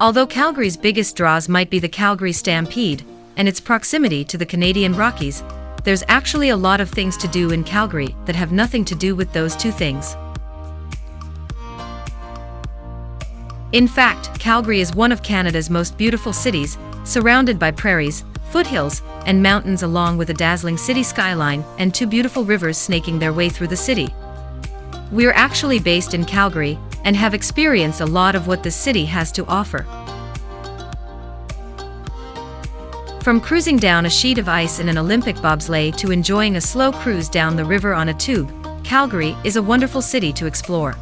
Although Calgary's biggest draws might be the Calgary Stampede and its proximity to the Canadian Rockies, there's actually a lot of things to do in Calgary that have nothing to do with those two things. In fact, Calgary is one of Canada's most beautiful cities, surrounded by prairies, foothills, and mountains, along with a dazzling city skyline and two beautiful rivers snaking their way through the city. We're actually based in Calgary and have experienced a lot of what this city has to offer. From cruising down a sheet of ice in an Olympic bobsleigh to enjoying a slow cruise down the river on a tube, Calgary is a wonderful city to explore.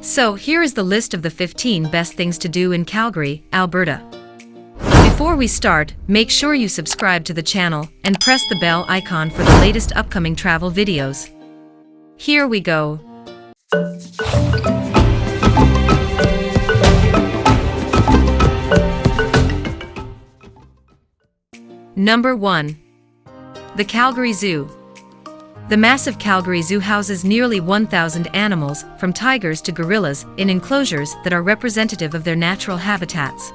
So here is the list of the 15 best things to do in Calgary, Alberta. Before we start, make sure you subscribe to the channel and press the bell icon for the latest upcoming travel videos. Here we go. Number 1. The Calgary Zoo. The massive Calgary Zoo houses nearly 1,000 animals, from tigers to gorillas, in enclosures that are representative of their natural habitats.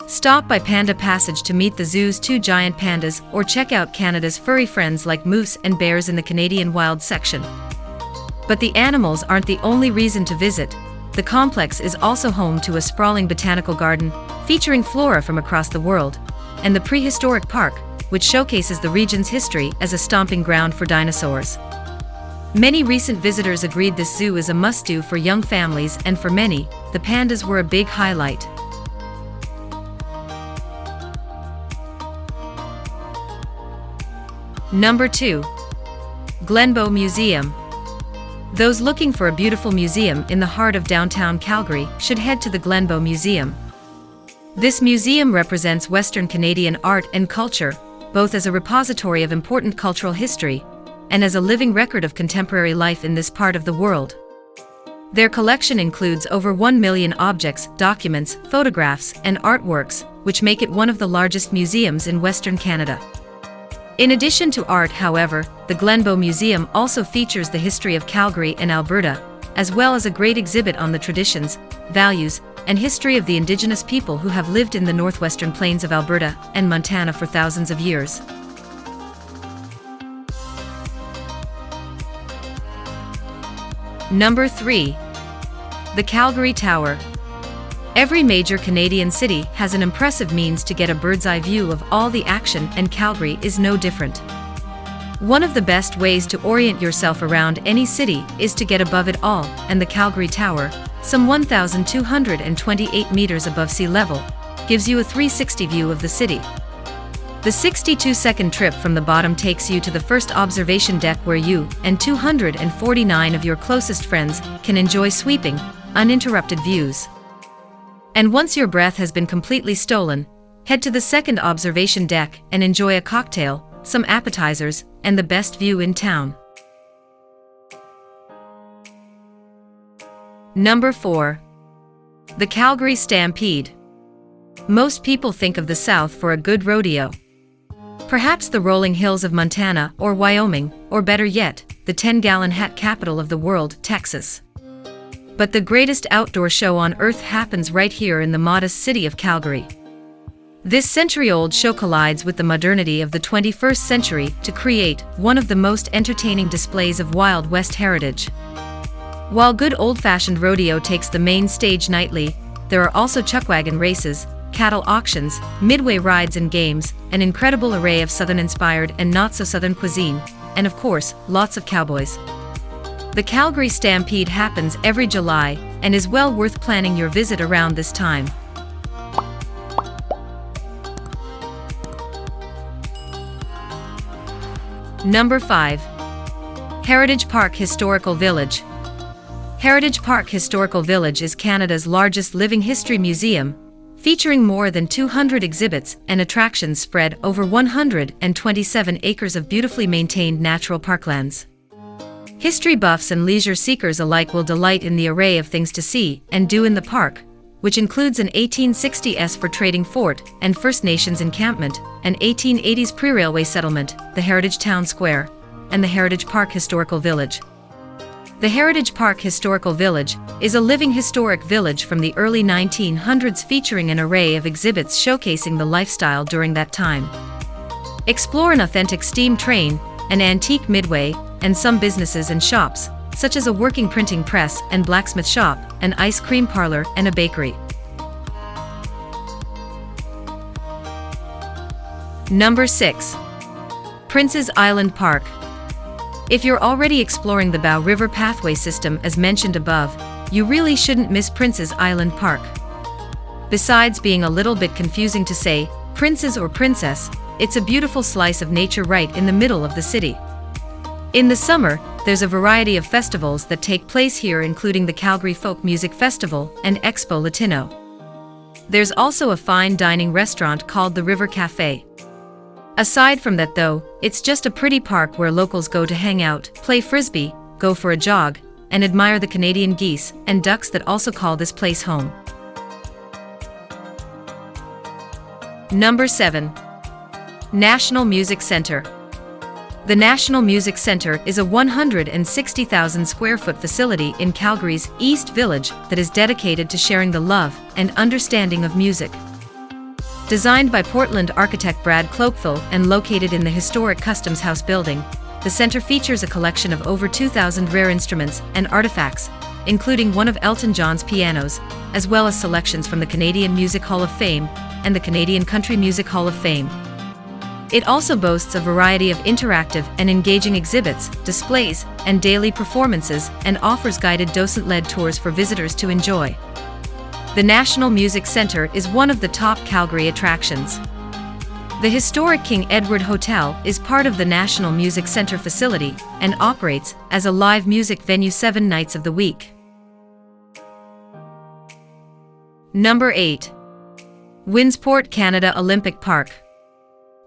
Stop by Panda Passage to meet the zoo's two giant pandas, or check out Canada's furry friends like moose and bears in the Canadian Wild section. But the animals aren't the only reason to visit. The complex is also home to a sprawling botanical garden, featuring flora from across the world, and the prehistoric park, which showcases the region's history as a stomping ground for dinosaurs. Many recent visitors agreed this zoo is a must-do for young families, and for many, the pandas were a big highlight. Number 2. Glenbow Museum. Those looking for a beautiful museum in the heart of downtown Calgary should head to the Glenbow Museum. This museum represents Western Canadian art and culture, both as a repository of important cultural history and as a living record of contemporary life in this part of the world. Their collection includes over 1 million objects, documents, photographs, and artworks, which make it one of the largest museums in Western Canada. In addition to art, however, the Glenbow Museum also features the history of Calgary and Alberta, as well as a great exhibit on the traditions, values, and history of the Indigenous people who have lived in the northwestern plains of Alberta and Montana for thousands of years. Number 3. The Calgary Tower. Every major Canadian city has an impressive means to get a bird's-eye view of all the action, and Calgary is no different. One of the best ways to orient yourself around any city is to get above it all, and the Calgary Tower, some 1,228 meters above sea level, gives you a 360 view of the city. The 62-second trip from the bottom takes you to the first observation deck, where you and 249 of your closest friends can enjoy sweeping, uninterrupted views. And once your breath has been completely stolen, head to the second observation deck and enjoy a cocktail, some appetizers, and the best view in town. Number 4. The Calgary Stampede. Most people think of the South for a good rodeo. Perhaps the rolling hills of Montana or Wyoming, or better yet, the 10-gallon hat capital of the world, Texas. But the greatest outdoor show on earth happens right here in the modest city of Calgary. This century-old show collides with the modernity of the 21st century to create one of the most entertaining displays of Wild West heritage. While good old-fashioned rodeo takes the main stage nightly, there are also chuckwagon races, cattle auctions, midway rides and games, an incredible array of Southern-inspired and not-so-Southern cuisine, and of course, lots of cowboys. The Calgary Stampede happens every July and is well worth planning your visit around this time. Number 5. Heritage Park Historical Village. Heritage Park Historical Village is Canada's largest living history museum, featuring more than 200 exhibits and attractions spread over 127 acres of beautifully maintained natural parklands. History buffs and leisure seekers alike will delight in the array of things to see and do in the park, which includes an 1860s fur trading fort and First Nations encampment, an 1880s pre-railway settlement, the Heritage Town Square, and the Heritage Park Historical Village. The Heritage Park Historical Village is a living historic village from the early 1900s featuring an array of exhibits showcasing the lifestyle during that time. Explore an authentic steam train, an antique midway, and some businesses and shops, such as a working printing press and blacksmith shop, an ice cream parlor, and a bakery. Number 6. Prince's Island Park. If you're already exploring the Bow River Pathway system as mentioned above, you really shouldn't miss Prince's Island Park. Besides being a little bit confusing to say, Prince's or Princess, it's a beautiful slice of nature right in the middle of the city. In the summer, there's a variety of festivals that take place here, including the Calgary Folk Music Festival and Expo Latino. There's also a fine dining restaurant called the River Cafe. Aside from that though, it's just a pretty park where locals go to hang out, play frisbee, go for a jog, and admire the Canadian geese and ducks that also call this place home. Number 7. National Music Centre. The National Music Centre is a 160,000 square foot facility in Calgary's East Village that is dedicated to sharing the love and understanding of music. Designed by Portland architect Brad Cloakville and located in the historic Customs House building, the center features a collection of over 2,000 rare instruments and artifacts, including one of Elton John's pianos, as well as selections from the Canadian Music Hall of Fame and the Canadian Country Music Hall of Fame. It also boasts a variety of interactive and engaging exhibits, displays, and daily performances, and offers guided docent-led tours for visitors to enjoy. The National Music Centre is one of the top Calgary attractions. The historic King Edward Hotel is part of the National Music Centre facility and operates as a live music venue 7 nights of the week. Number 8. WinSport Canada Olympic Park.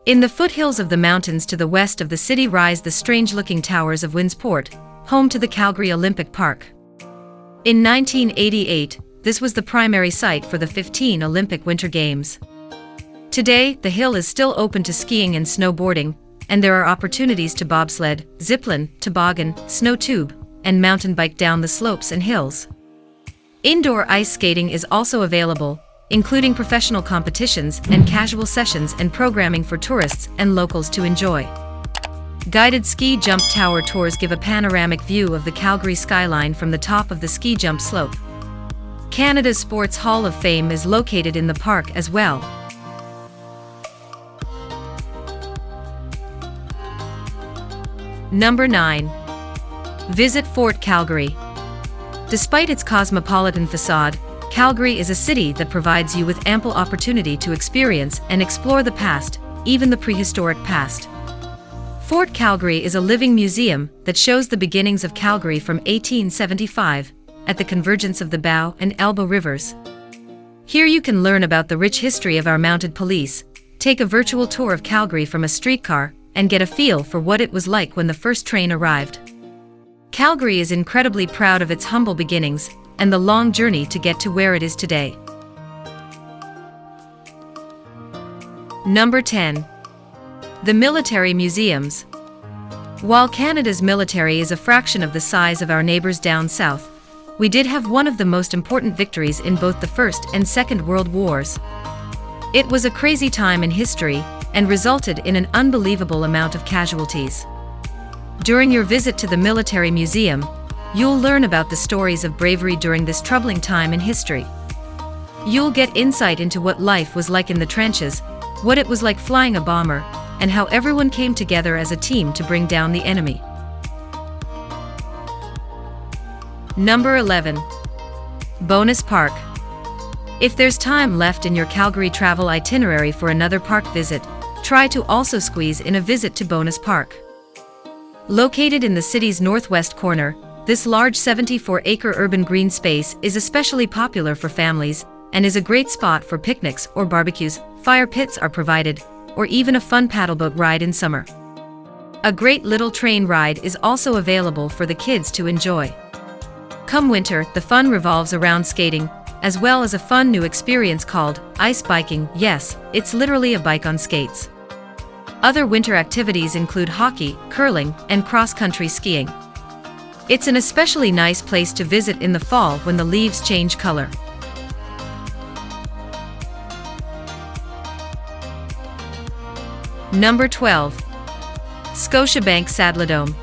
In the foothills of the mountains to the west of the city rise the strange-looking towers of WinSport, home to the Calgary Olympic Park. In 1988, this was the primary site for the 15 Olympic Winter Games. Today, the hill is still open to skiing and snowboarding, and there are opportunities to bobsled, zipline, toboggan, snow tube, and mountain bike down the slopes and hills. Indoor ice skating is also available, including professional competitions and casual sessions and programming for tourists and locals to enjoy. Guided ski jump tower tours give a panoramic view of the Calgary skyline from the top of the ski jump slope. Canada's Sports Hall of Fame is located in the park as well. Number 9. Visit Fort Calgary. Despite its cosmopolitan facade, Calgary is a city that provides you with ample opportunity to experience and explore the past, even the prehistoric past. Fort Calgary is a living museum that shows the beginnings of Calgary from 1875, at the convergence of the Bow and Elbow rivers. Here you can learn about the rich history of our mounted police, take a virtual tour of Calgary from a streetcar, and get a feel for what it was like when the first train arrived. Calgary is incredibly proud of its humble beginnings and the long journey to get to where it is today. Number 10. The Military Museums. While Canada's military is a fraction of the size of our neighbors down south, we did have one of the most important victories in both the First and Second World Wars. It was a crazy time in history and resulted in an unbelievable amount of casualties. During your visit to the Military Museum, you'll learn about the stories of bravery during this troubling time in history. You'll get insight into what life was like in the trenches, what it was like flying a bomber, and how everyone came together as a team to bring down the enemy. Number 11. Bowness Park. If there's time left in your Calgary travel itinerary for another park visit, try to also squeeze in a visit to Bowness Park. Located in the city's northwest corner, this large 74-acre urban green space is especially popular for families and is a great spot for picnics or barbecues. Fire pits are provided, or even a fun paddleboat ride in summer. A great little train ride is also available for the kids to enjoy. Come winter, the fun revolves around skating, as well as a fun new experience called ice biking. Yes, it's literally a bike on skates. Other winter activities include hockey, curling, and cross-country skiing. It's an especially nice place to visit in the fall when the leaves change color. Number 12. Scotiabank Saddledome.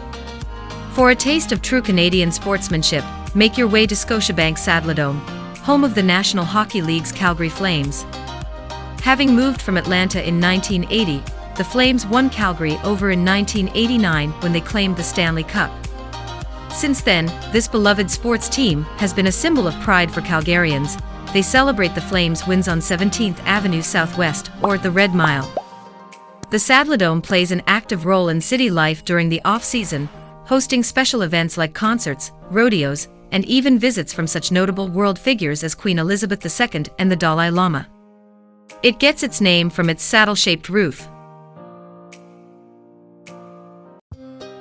For a taste of true Canadian sportsmanship, make your way to Scotiabank Saddledome, home of the National Hockey League's Calgary Flames. Having moved from Atlanta in 1980, the Flames won Calgary over in 1989 when they claimed the Stanley Cup. Since then, this beloved sports team has been a symbol of pride for Calgarians. They celebrate the Flames' wins on 17th Avenue Southwest, or the Red Mile. The Saddledome plays an active role in city life during the off-season, hosting special events like concerts, rodeos, and even visits from such notable world figures as Queen Elizabeth II and the Dalai Lama. It gets its name from its saddle-shaped roof.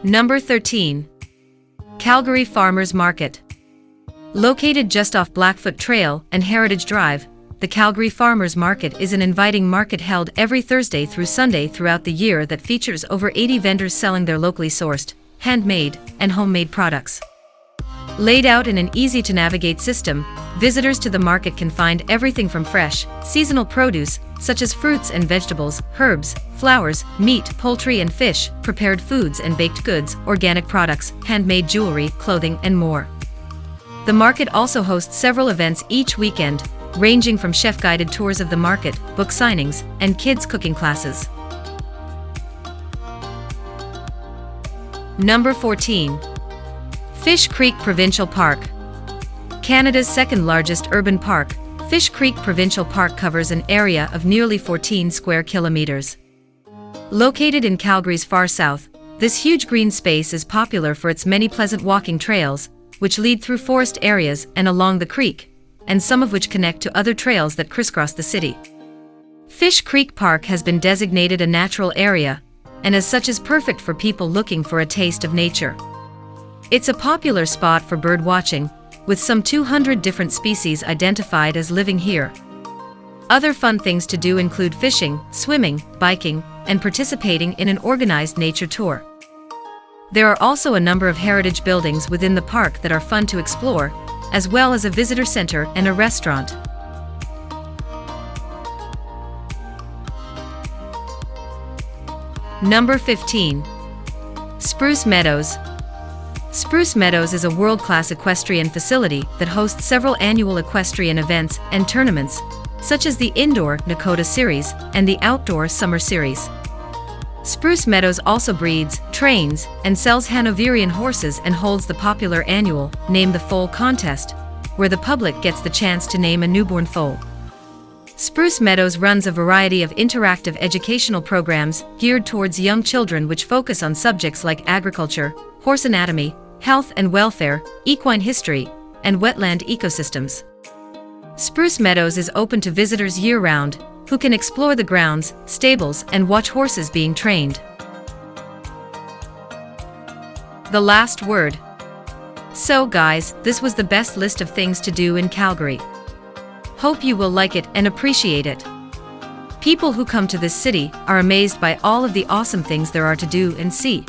Number 13. Calgary Farmers Market. Located just off Blackfoot Trail and Heritage Drive, the Calgary Farmers Market is an inviting market held every Thursday through Sunday throughout the year that features over 80 vendors selling their locally sourced, handmade, and homemade products. Laid out in an easy-to-navigate system, visitors to the market can find everything from fresh, seasonal produce, such as fruits and vegetables, herbs, flowers, meat, poultry and fish, prepared foods and baked goods, organic products, handmade jewelry, clothing, and more. The market also hosts several events each weekend, ranging from chef-guided tours of the market, book signings, and kids' cooking classes. Number 14. Fish Creek Provincial Park. Canada's second-largest urban park, Fish Creek Provincial Park covers an area of nearly 14 square kilometers. Located in Calgary's far south, this huge green space is popular for its many pleasant walking trails, which lead through forest areas and along the creek, and some of which connect to other trails that crisscross the city. Fish Creek Park has been designated a natural area, and as such is perfect for people looking for a taste of nature. It's a popular spot for bird watching, with some 200 different species identified as living here. Other fun things to do include fishing, swimming, biking, and participating in an organized nature tour. There are also a number of heritage buildings within the park that are fun to explore, as well as a visitor center and a restaurant. Number 15. Spruce Meadows. Spruce Meadows is a world-class equestrian facility that hosts several annual equestrian events and tournaments, such as the Indoor Nakota Series and the Outdoor Summer Series. Spruce Meadows also breeds, trains, and sells Hanoverian horses and holds the popular annual Name the Foal contest, where the public gets the chance to name a newborn foal. Spruce Meadows runs a variety of interactive educational programs geared towards young children which focus on subjects like agriculture, horse anatomy, health and welfare, equine history, and wetland ecosystems. Spruce Meadows is open to visitors year-round, who can explore the grounds, stables, and watch horses being trained. The last word. So guys, this was the best list of things to do in Calgary. Hope you will like it and appreciate it. People who come to this city are amazed by all of the awesome things there are to do and see.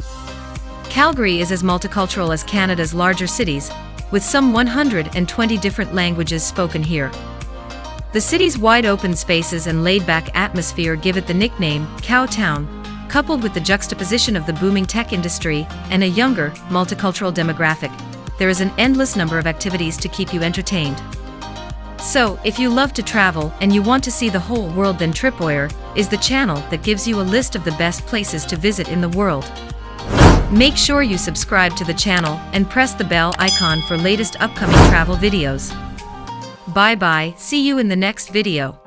Calgary is as multicultural as Canada's larger cities, with some 120 different languages spoken here. The city's wide-open spaces and laid-back atmosphere give it the nickname Cow Town, coupled with the juxtaposition of the booming tech industry and a younger, multicultural demographic. There is an endless number of activities to keep you entertained. So, if you love to travel and you want to see the whole world, then Tripwire is the channel that gives you a list of the best places to visit in the world. Make sure you subscribe to the channel and press the bell icon for latest upcoming travel videos. Bye bye, see you in the next video.